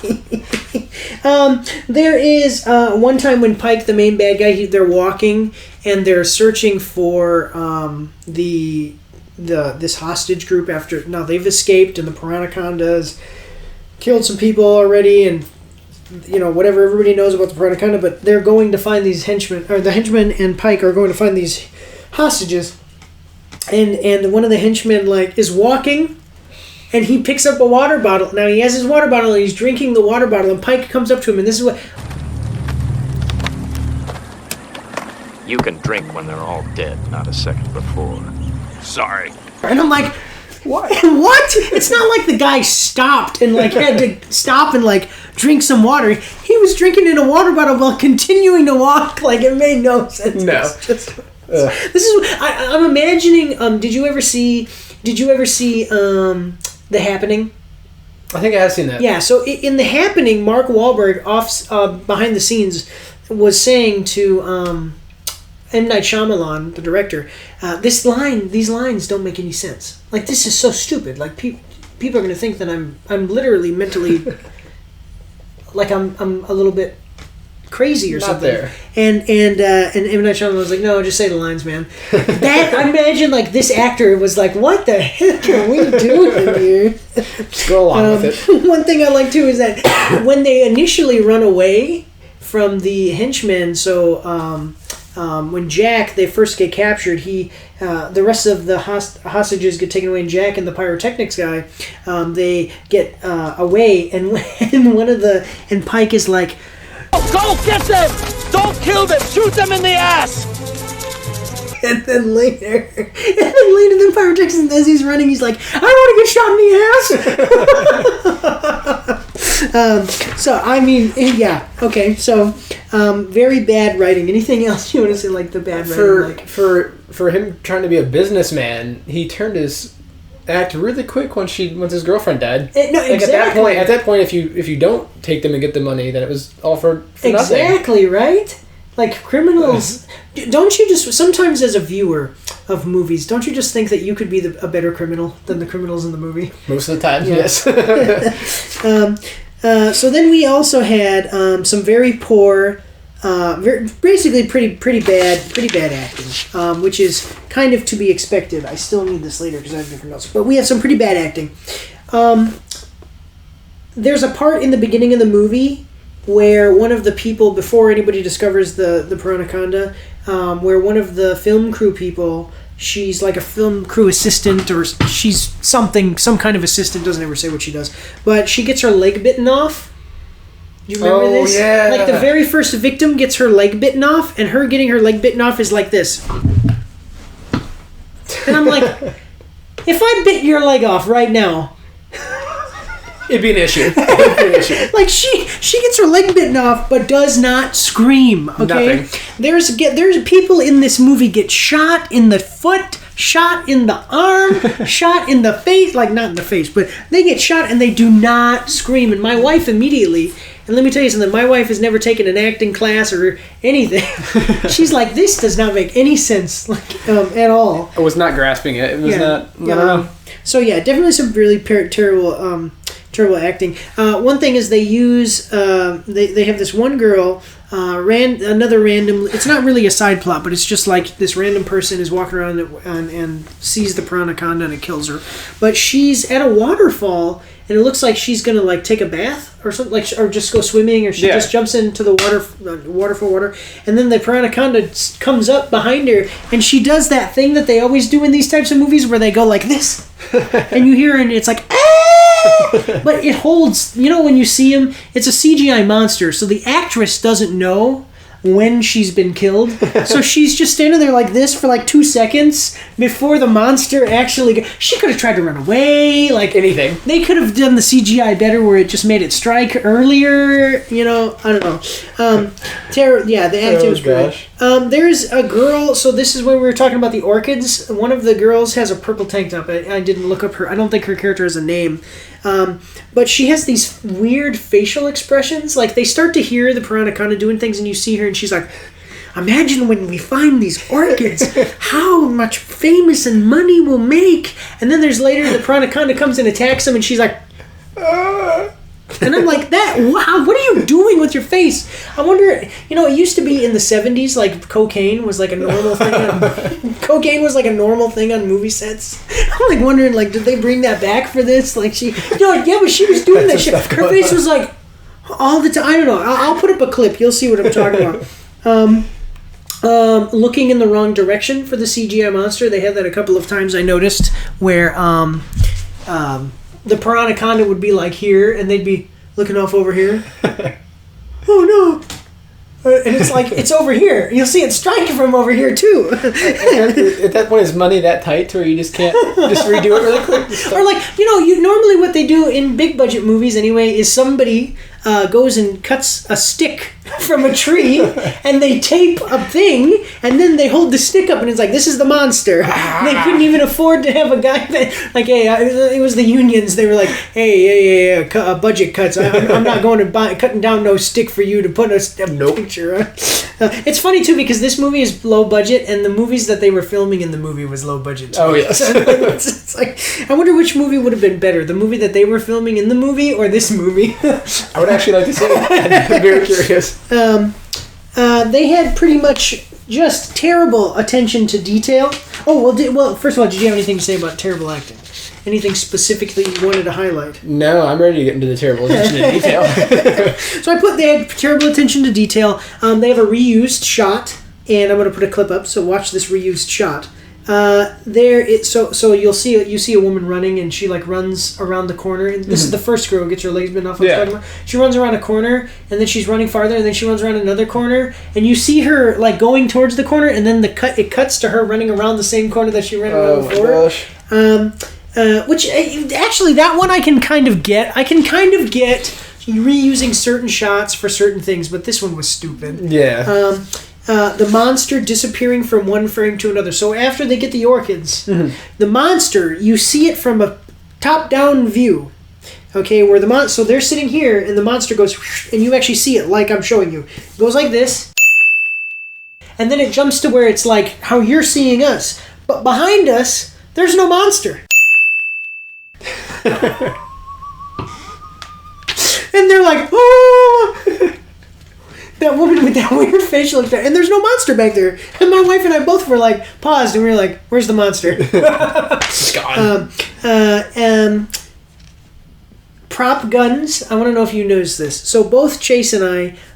There is one time when Pike, the main bad guy, they're walking and they're searching for this hostage group. Now they've escaped, and the Piranhacondas killed some people already, and whatever everybody knows about the Piranhaconda. But they're going to find these henchmen, or the henchmen and Pike are going to find these hostages, and one of the henchmen is walking. And he picks up a water bottle. Now he has his water bottle and he's drinking the water bottle. And Pike comes up to him, and this is what. You can drink when they're all dead, not a second before. Sorry. And I'm like, what? What? It's not like the guy stopped and like had to stop and like drink some water. He was drinking in a water bottle while continuing to walk. Like, it made no sense. No. This is. I'm imagining. Did you ever see The Happening? I think I have seen that. Yeah. So in The Happening, Mark Wahlberg behind the scenes was saying to M. Night Shyamalan, the director, these lines don't make any sense. Like, this is so stupid. Like, people are going to think that I'm literally mentally, like I'm a little bit crazy or Not something. there. And M. Night Shyamalan was like, no, just say the lines, man. That, I imagine, like, this actor was like, what the heck are we doing here? Just go along with it. One thing I like, too, is that when they initially run away from the henchmen, so when they first get captured, the rest of the hostages get taken away, and Jack and the pyrotechnics guy, they get away, and Pike is like, Go get them! Don't kill them! Shoot them in the ass! and then later, the pyrotechnics, as he's running, he's like, I don't want to get shot in the ass. So, I mean, yeah, okay, so, very bad writing. Anything else you want to say, like, the bad writing? For him trying to be a businessman, he turned his act really quick once his girlfriend died. No, like exactly. At that point, if you don't take them and get the money, then it was all for nothing. Exactly, right? Like, criminals, don't you just, sometimes as a viewer of movies, don't you just think that you could be a better criminal than the criminals in the movie? Most of the time, Yeah. yes. So then we also had some very poor, basically pretty bad acting, which is kind of to be expected. I still need this later because I have different notes. But we have some pretty bad acting. There's a part in the beginning of the movie where one of the people, before anybody discovers the Piranhaconda, where one of the film crew people, she's like a film crew assistant, or she's some kind of assistant, doesn't ever say what she does, but she gets her leg bitten off. Do you remember this? Yeah. Like, the very first victim gets her leg bitten off, and her getting her leg bitten off is like this. And I'm like, if I bit your leg off right now, It'd be an issue. like, she gets her leg bitten off, but does not scream. Okay, Nothing. There's people in this movie get shot in the foot, shot in the arm, shot in the face. Like, not in the face, but they get shot and they do not scream. And my wife immediately. And let me tell you something, my wife has never taken an acting class or anything. She's like, this does not make any sense, like, at all. I was not grasping it. It was not. I don't know. So yeah, definitely some really terrible acting. One thing is they use they have this one girl, another random. It's not really a side plot, but it's just like this random person is walking around and sees the Piranhaconda and it kills her. But she's at a waterfall. And it looks like she's gonna like take a bath or something, like, or just go swimming, or she just jumps into the water, and then the Piranhaconda comes up behind her, and she does that thing that they always do in these types of movies where they go like this, and you hear it, and it's like, ah! But it holds. You know, when you see him, it's a CGI monster, so the actress doesn't know when she's been killed, so she's just standing there like this for like 2 seconds before the monster actually. She could have tried to run away, like Anything. They could have done the CGI better, where it just made it strike earlier. You know, I don't know. Yeah, the acting was great. There's a girl. So this is when we were talking about the orchids. One of the girls has a purple tank top. I didn't look up her. I don't think her character has a name. But she has these weird facial expressions. Like, they start to hear the Piranhaconda doing things, and you see her, and she's like, imagine when we find these orchids, how much famous and money we'll make. And then there's later the Piranhaconda comes and attacks them, and she's like, and I'm like, wow, what are you doing with your face? I wonder, you know, it used to be in the 70s, like, cocaine was like a normal thing. Cocaine was like a normal thing on movie sets. I'm like wondering, like, did they bring that back for this? Like, yeah, but she was doing that shit. Her face was like, all the time. I don't know. I'll put up a clip. You'll see what I'm talking about. Looking in the wrong direction for the CGI monster. They had that a couple of times, I noticed, where the Piranhaconda would be like here, and they'd be looking off over here. Oh no! and it's like, it's over here. You'll see it striking from over here, too. At that point, is money that tight to where you just can't just redo it really quick? Or like, you normally what they do in big budget movies anyway is somebody goes and cuts a stick from a tree and they tape a thing and then they hold the stick up and it's like, this is the monster. They couldn't even afford to have a guy that, like, hey, it was the unions. They were like, hey, budget cuts. I'm not going to cutting down no stick for you to put a picture. It's funny too because this movie is low budget and the movies that they were filming in the movie was low budget too. Oh yes. It's like, I wonder which movie would have been better, the movie that they were filming in the movie or this movie. I would actually like to see it. I'm very curious. They had pretty much just terrible attention to detail. Oh, well, first of all, did you have anything to say about terrible acting? Anything specifically you wanted to highlight? No, I'm ready to get into the terrible attention to detail. So they had terrible attention to detail. They have a reused shot, and I'm going to put a clip up, so watch this reused shot. So you see a woman running and she like runs around the corner and this is the first girl who gets her legs bitten off. She runs around a corner and then she's running farther and then she runs around another corner and you see her like going towards the corner and then it cuts to her running around the same corner that she ran around before. Gosh. Which actually that one I can kind of get. I can kind of get reusing certain shots for certain things, but this one was stupid. Yeah. The monster disappearing from one frame to another. So after they get the orchids, the monster, you see it from a top-down view. Okay, where so they're sitting here, and the monster goes, and you actually see it like I'm showing you. It goes like this, and then it jumps to where it's like how you're seeing us. But behind us, there's no monster. And they're like, oh! That woman with that weird facial expression, and there's no monster back there. And my wife and I both were like, paused, and we were like, where's the monster? It's gone. Prop guns. I want to know if you noticed this. So both Chase and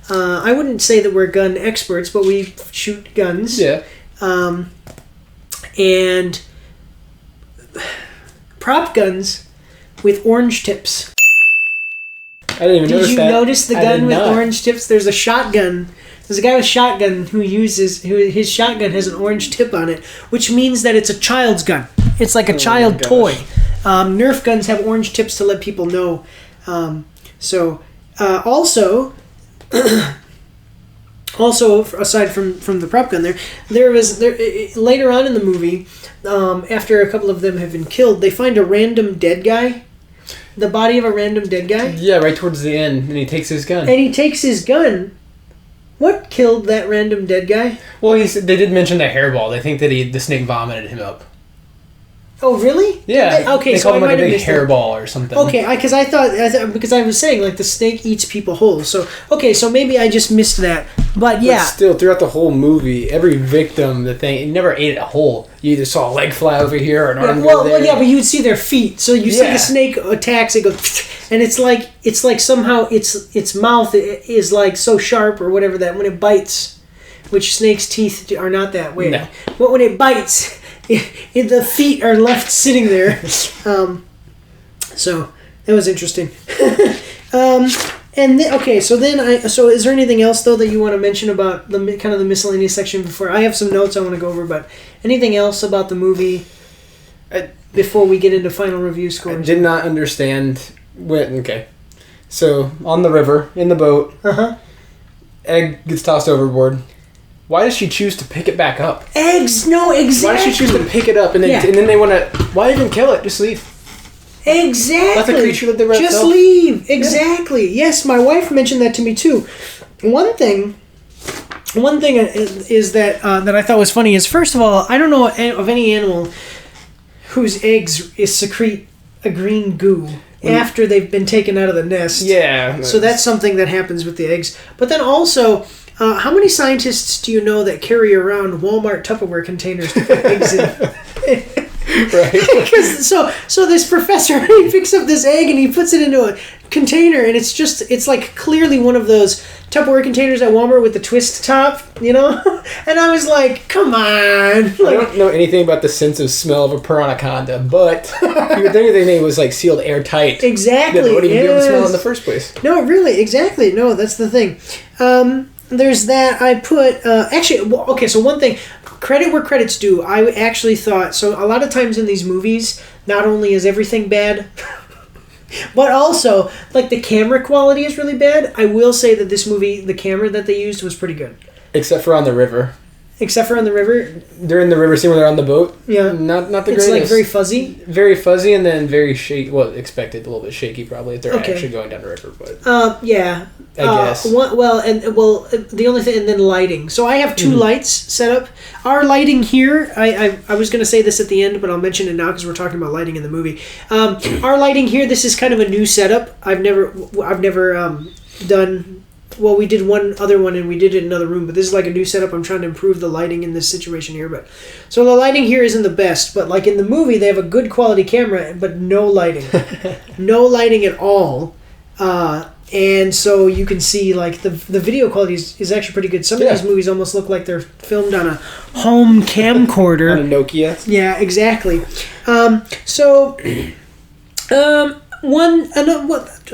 I wouldn't say that we're gun experts, but we shoot guns. Yeah. And prop guns with orange tips. I didn't even notice that. Did you notice the gun with orange tips? There's a shotgun. There's a guy with a shotgun his shotgun has an orange tip on it, which means that it's a child's gun. It's like a child toy. Nerf guns have orange tips to let people know. Also, aside from the prop gun, there later on in the movie, after a couple of them have been killed, they find a random dead guy. The body of a random dead guy? Yeah, right towards the end, and he takes his gun. What killed that random dead guy? Well, they did mention the hairball. They think that the snake vomited him up. Oh, really? Yeah. Okay, they so called I him like a big missed that. hairball or something. Okay, because I was saying like the snake eats people whole. So so maybe I just missed that. But yeah. But still, throughout the whole movie, every victim, it never ate it whole. You either saw a leg fly over here or an arm go there. Well, yeah, but you would see their feet. So you see the snake attacks, it goes, and it's like somehow its mouth is like so sharp or whatever that when it bites, which snakes' teeth are not that way. No. But when it bites, the feet are left sitting there. So that was interesting. So is there anything else though that you want to mention about the kind of the miscellaneous section before I have some notes I want to go over, but anything else about the movie before we get into final review scores? I did not understand okay. So on the river in the boat, egg gets tossed overboard. Why does she choose to pick it back up? Eggs, no, exactly. Why does she choose to pick it up and then they want to? Why even kill it? Just leave. Exactly. Let the creature live the rest. Just leave. Exactly. Yeah. Yes, my wife mentioned that to me too. One thing is that I thought was funny is, first of all, I don't know of any animal whose eggs secrete a green goo after they've been taken out of the nest. Yeah. So that's something that happens with the eggs. But then also, how many scientists do you know that carry around Walmart Tupperware containers to put eggs in? Right. So this professor, he picks up this egg and he puts it into a container, and it's like clearly one of those Tupperware containers at Walmart with the twist top, you know? And I was like, come on. I don't know anything about the sense of smell of a Piranhaconda, but you would think they was like sealed airtight. Exactly. That wouldn't even be able to smell in the first place. No, really, exactly. No, that's the thing. there's that. I put so one thing, credit where credit's due. I actually thought so. A lot of times in these movies, not only is everything bad, but also like the camera quality is really bad. I will say that this movie, the camera that they used was pretty good, Except for on the river. except for on the river. During the river scene where they're on the boat. Yeah, Not the it's greatest. like very fuzzy. Very fuzzy and then very shaky. Well, expected a little bit shaky probably if they're actually going down the river, but Yeah. I guess. The only thing, and then lighting. So I have two lights set up. Our lighting here, I was going to say this at the end, but I'll mention it now because we're talking about lighting in the movie. Our lighting here, this is kind of a new setup. I've never done. Well, we did one other one and we did it in another room, but this is like a new setup. I'm trying to improve the lighting in this situation here, but so the lighting here isn't the best. But like in the movie, they have a good quality camera, but no lighting, no lighting at all. And so you can see like the video quality is actually pretty good. Some of these movies almost look like they're filmed on a home camcorder. on a Nokia. Yeah, exactly.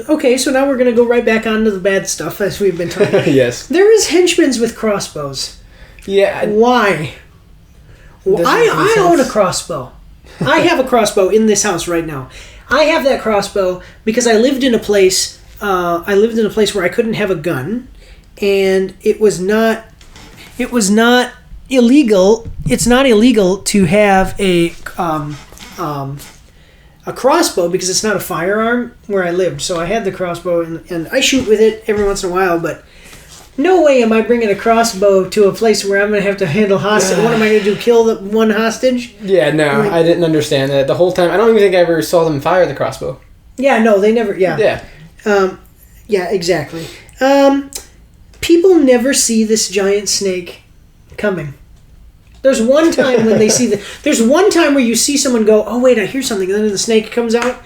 Okay, so now we're going to go right back onto the bad stuff as we've been talking. Yes. There is henchmen with crossbows. Yeah. Why? Well, I own a crossbow. I have a crossbow in this house right now. I have that crossbow because I lived in a place. Where I couldn't have a gun, and it was not illegal. It's not illegal to have a crossbow because it's not a firearm where I lived. So I had the crossbow, and I shoot with it every once in a while, but no way am I bringing a crossbow to a place where I'm going to have to handle hostage. What am I going to do, kill the one hostage? Yeah, no, I didn't understand that the whole time. I don't even think I ever saw them fire the crossbow. Yeah, no, they never, yeah. Yeah. Yeah, exactly. People never see this giant snake coming. There's one time when they see there's one time where you see someone go, oh wait, I hear something, and then the snake comes out.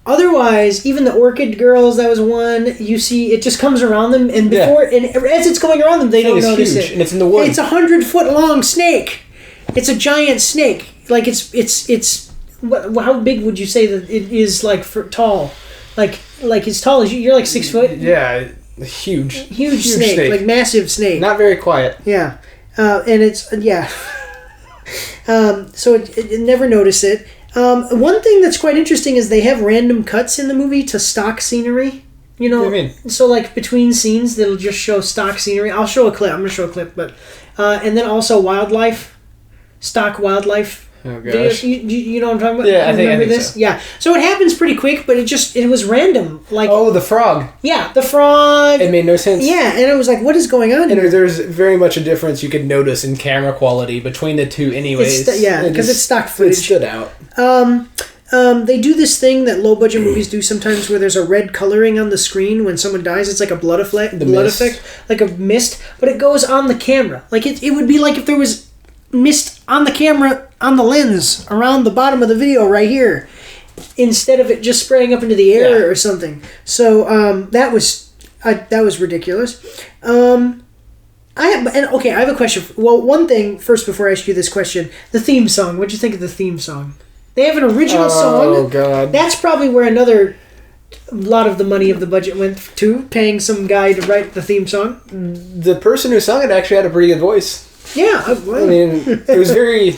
Otherwise, even the orchid girls, that was one, you see it just comes around them, and as it's going around them, they don't notice huge, it. and it's in the woods. It's 100-foot long snake. It's a giant snake. Like it's how big would you say that it is? Like for tall, like as tall as you. You're like 6 foot. Yeah, huge snake, like massive snake. Not very quiet. Yeah, and it's so it never noticed it. One thing that's quite interesting is they have random cuts in the movie to stock scenery. You know, what do you mean? So like between scenes, they'll just show stock scenery. I'll show a clip. I'm gonna show a clip, but and then also stock wildlife. Oh gosh. You know what I'm talking about? Yeah, I think this. So. Yeah, so it happens pretty quick, but it was random. Like the frog. Yeah, the frog. It made no sense. Yeah, and it was like, what is going on here? And there's very much a difference you could notice in camera quality between the two, anyways. Because it's stock footage. It stood out. They do this thing that low budget movies do sometimes, where there's a red coloring on the screen when someone dies. It's like a blood effect, like a mist, but it goes on the camera. Like it would be like if there was mist on the camera on the lens around the bottom of the video right here, instead of it just spraying up into the air or something. So that was ridiculous. I have a question. Well, one thing first before I ask you this question: the theme song. What'd you think of the theme song? They have an original song. Oh God! That's probably where a lot of the money of the budget went to, paying some guy to write the theme song. The person who sung it actually had a pretty good voice. Yeah, I mean, it was very,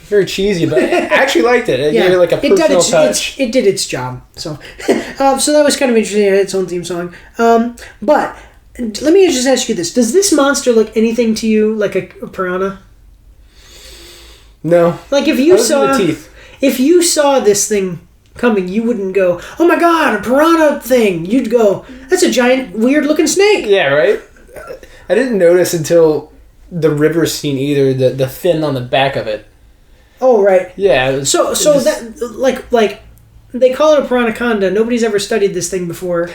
very cheesy, but I actually liked it. It gave it like a personal touch. It did its job. So, so that was kind of interesting. It had its own theme song. But let me just ask you this: does this monster look anything to you like a piranha? No. Like if you saw this thing coming, you wouldn't go, "Oh my God, a piranha thing!" You'd go, "That's a giant, weird-looking snake." Yeah, right. I didn't notice until the river scene either, the fin on the back of it. Oh, right. Yeah. That like they call it a Piranhaconda. Nobody's ever studied this thing before.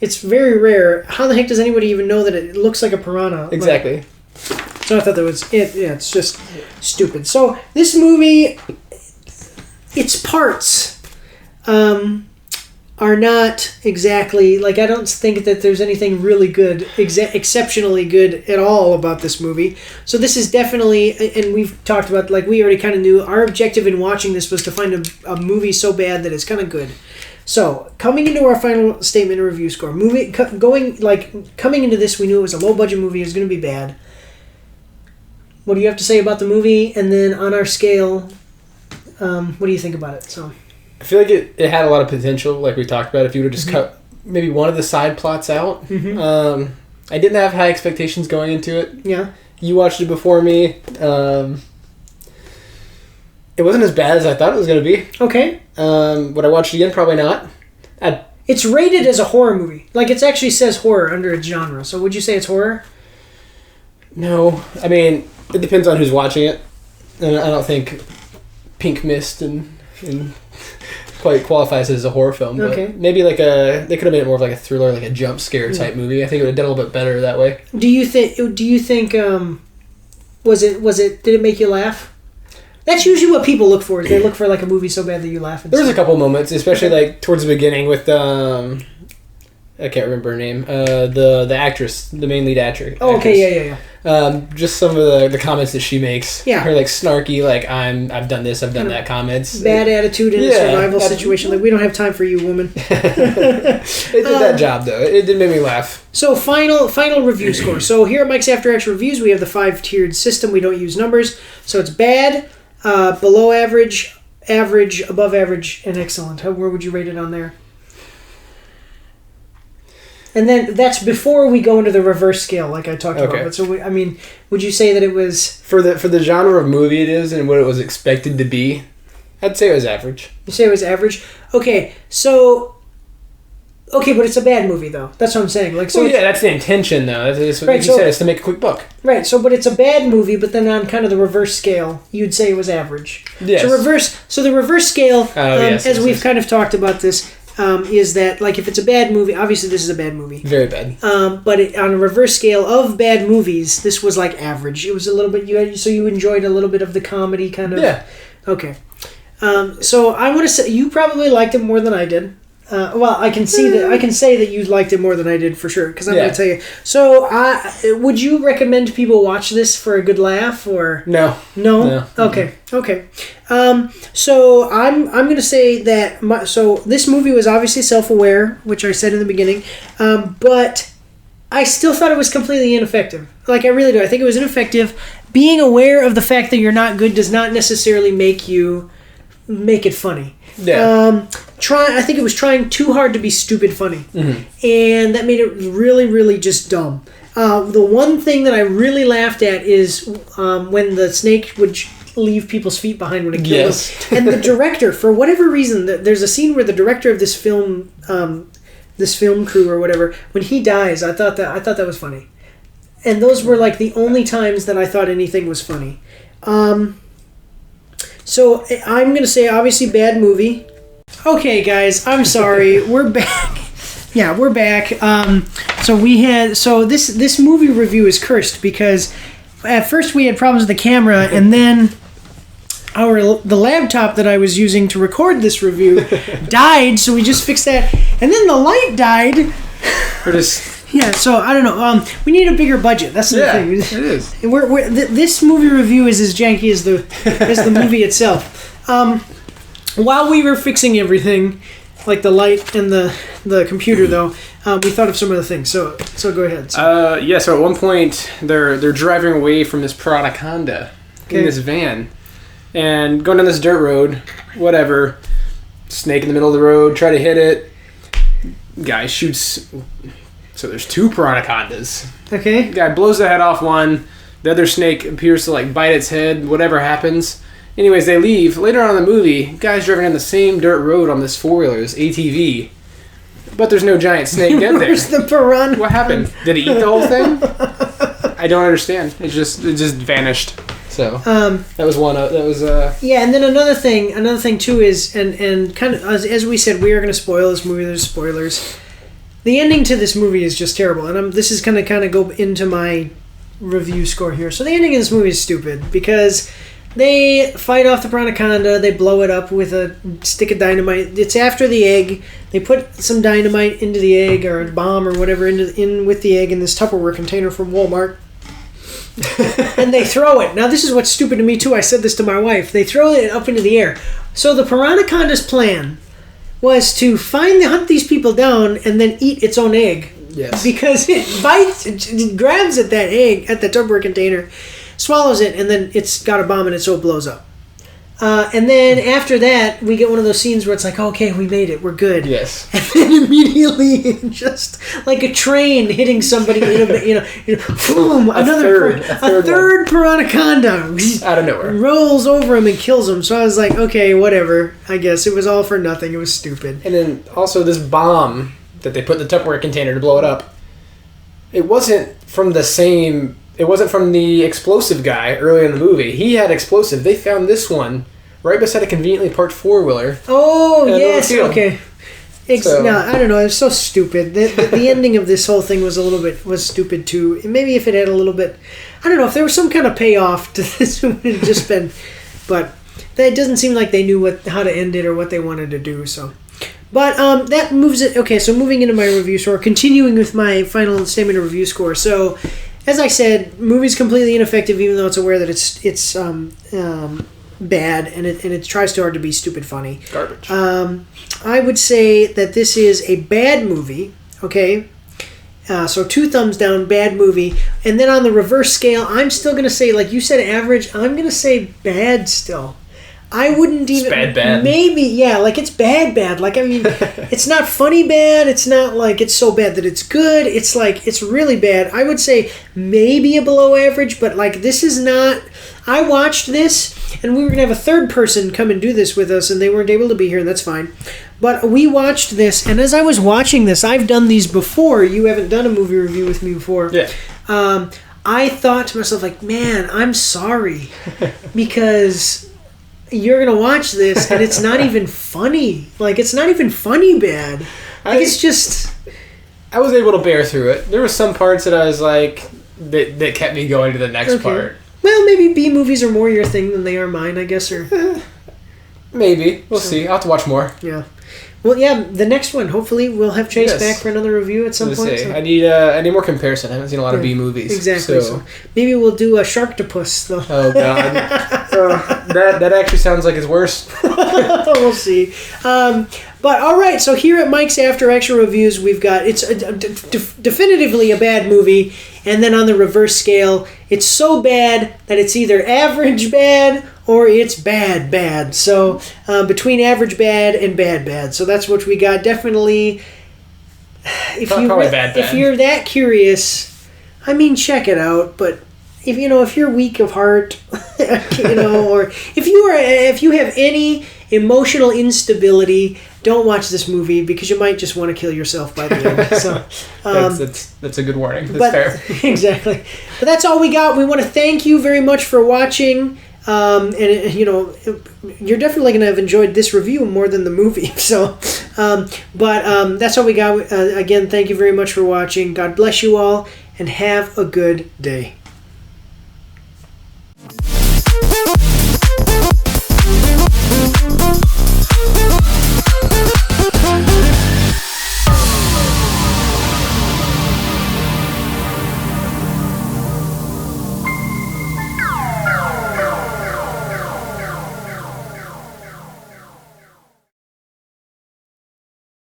It's very rare. How the heck does anybody even know that it looks like a piranha? Exactly. So I thought that was it. Yeah, it's just stupid. So this movie, its parts are not exactly, like, I don't think that there's anything really good, exceptionally good at all about this movie. So this is definitely, and we've talked about, like, we already kind of knew, our objective in watching this was to find a movie so bad that it's kind of good. So, coming into our final statement and review score, coming into this, we knew it was a low-budget movie. It was going to be bad. What do you have to say about the movie? And then on our scale, what do you think about it? So, I feel like it had a lot of potential, like we talked about, if you would have just cut maybe one of the side plots out. I didn't have high expectations going into it. Yeah. You watched it before me. It wasn't as bad as I thought it was going to be. Okay. Would I watch it again? Probably not. It's rated as a horror movie. Like, it actually says horror under its genre. So would you say it's horror? No. I mean, it depends on who's watching it. And I don't think Pink Mist and quite qualifies as a horror film. But okay. Maybe they could have made it more of like a thriller, like a jump scare type movie. I think it would have done a little bit better that way. Do you think did it make you laugh? That's usually what people look for. They look for like a movie so bad that you laugh. There was a couple moments, especially like towards the beginning with I can't remember her name. The actress, the main lead actress. Oh, okay, yeah. Just some of the comments that she makes. Yeah. Her like snarky, like I've done this, I've done that comments. Bad attitude in a survival situation. Like, we don't have time for you, woman. It did that job though. It did make me laugh. So final review score. So here at Mike's After Action Reviews, we have the 5-tiered system. We don't use numbers. So it's bad, below average, average, above average, and excellent. Where would you rate it on there? And then that's before we go into the reverse scale, like I talked about. But so, would you say that it was... For the genre of movie it is and what it was expected to be, I'd say it was average. You say it was average? Okay, so... Okay, but it's a bad movie, though. That's what I'm saying. Like, so that's the intention, though. That's what right, you said, it's to make a quick buck. Right, so, but it's a bad movie, but then on kind of the reverse scale, you'd say it was average. Yes. So the reverse scale, as we've kind of talked about this, is that, like, if it's a bad movie, obviously this is a bad movie. Very bad. But on a reverse scale of bad movies, this was, like, average. It was a little bit, you enjoyed a little bit of the comedy, kind of. Yeah. Okay. So I want to say, you probably liked it more than I did. Well, I can say that you liked it more than I did for sure, because I'm going to tell you. So, would you recommend people watch this for a good laugh, or no? Okay. So I'm going to say that. So this movie was obviously self-aware, which I said in the beginning, but I still thought it was completely ineffective. Like, I really do. I think it was ineffective. Being aware of the fact that you're not good does not necessarily make it funny. Yeah. I think it was trying too hard to be stupid funny. And that made it really, really just dumb. The one thing that I really laughed at is when the snake would leave people's feet behind when it killed them. And the director, for whatever reason, there's a scene where the director of this film crew or whatever, when he dies, I thought that was funny. And those were like the only times that I thought anything was funny. So I'm going to say, obviously, bad movie. Okay, guys, I'm sorry. We're back. Yeah, we're back. So this movie review is cursed because at first we had problems with the camera, and then the laptop that I was using to record this review died, so we just fixed that. And then the light died. Yeah, so I don't know. We need a bigger budget. That's the thing. It is. This movie review is as janky as the movie itself. While we were fixing everything, like the light and the computer, though, we thought of some other things. So go ahead. So at one point they're driving away from this Piranhaconda in this van, and going down this dirt road. Whatever. Snake in the middle of the road. Try to hit it. Guy shoots. So there's two Piranhacondas. Okay. Guy blows the head off one. The other snake appears to like bite its head. Whatever happens. Anyways, they leave. Later on in the movie, guy's driving down the same dirt road on this 4-wheeler, this ATV. But there's no giant snake dead there. Where's the piranha? What happened? Did it eat the whole thing? I don't understand. It just vanished. So that was one. Yeah, and then another thing too is, and kind of as we said, we are going to spoil this movie. There's spoilers. The ending to this movie is just terrible, and this is going to kind of go into my review score here. So the ending of this movie is stupid because they fight off the Piranhaconda. They blow it up with a stick of dynamite. It's after the egg. They put some dynamite into the egg or a bomb or whatever in with the egg in this Tupperware container from Walmart. And they throw it. Now, this is what's stupid to me, too. I said this to my wife. They throw it up into the air. So the Piranhaconda's plan was to hunt these people down and then eat its own egg. Yes. Because it bites, it grabs at that egg, at the Tupperware container, swallows it, and then it's got a bomb and it so blows up. And then after that, we get one of those scenes where it's like, okay, we made it, we're good. Yes. And then immediately, just like a train hitting somebody, boom, a third Piranhaconda out of nowhere rolls over him and kills him. So I was like, okay, whatever. I guess it was all for nothing. It was stupid. And then also this bomb that they put in the Tupperware container to blow it up. It wasn't from the explosive guy earlier in the movie. He had explosive. They found this one right beside a conveniently parked four-wheeler. Oh, yes. Okay. No, I don't know. It was so stupid. The ending of this whole thing was stupid too. Maybe if it had a little bit, I don't know, if there was some kind of payoff to this, it would have just been, but it doesn't seem like they knew how to end it or what they wanted to do. So, but that moves it. Okay, so moving into my review score, continuing with my final statement of review score. So, as I said, movie's completely ineffective, even though it's aware that it's bad and it tries too hard to be stupid funny. Garbage. I would say that this is a bad movie. Okay, so 2 thumbs down, bad movie. And then on the reverse scale, I'm still gonna say, like you said, average. I'm gonna say bad still. I wouldn't even... It's bad. Maybe, yeah, like it's bad. Like, I mean, it's not funny bad. It's not like it's so bad that it's good. It's like, it's really bad. I would say maybe a below average, but like this is not... I watched this, and we were going to have a third person come and do this with us, and they weren't able to be here, and that's fine. But we watched this, and as I was watching this, I've done these before. You haven't done a movie review with me before. Yeah. I thought to myself, like, man, I'm sorry. Because... you're going to watch this, and it's not even funny. Like, it's not even funny bad. Like, it's just... I was able to bear through it. There were some parts that I was like... That kept me going to the next part. Well, maybe B movies are more your thing than they are mine, I guess, or... Maybe. We'll see. I'll have to watch more. Yeah. Well, yeah, the next one. Hopefully, we'll have Chase back for another review at some point. So. I need more comparison. I haven't seen a lot of B movies. Exactly. So maybe we'll do a Sharktopus, though. Oh, God. That actually sounds like it's worse. We'll see. But, all right, so here at Mike's After Action Reviews, we've got... It's definitively a bad movie, and then on the reverse scale, it's so bad that it's either average bad... or it's bad. So, between average bad and bad. So that's what we got. Definitely, if you're that curious, I mean, check it out. But if you're weak of heart, or if you have any emotional instability, don't watch this movie because you might just want to kill yourself by the end. So, that's a good warning. That's fair. Exactly. But that's all we got. We want to thank you very much for watching. You're definitely going to have enjoyed this review more than the movie. So, but that's all we got. Again, thank you very much for watching. God bless you all, and have a good day.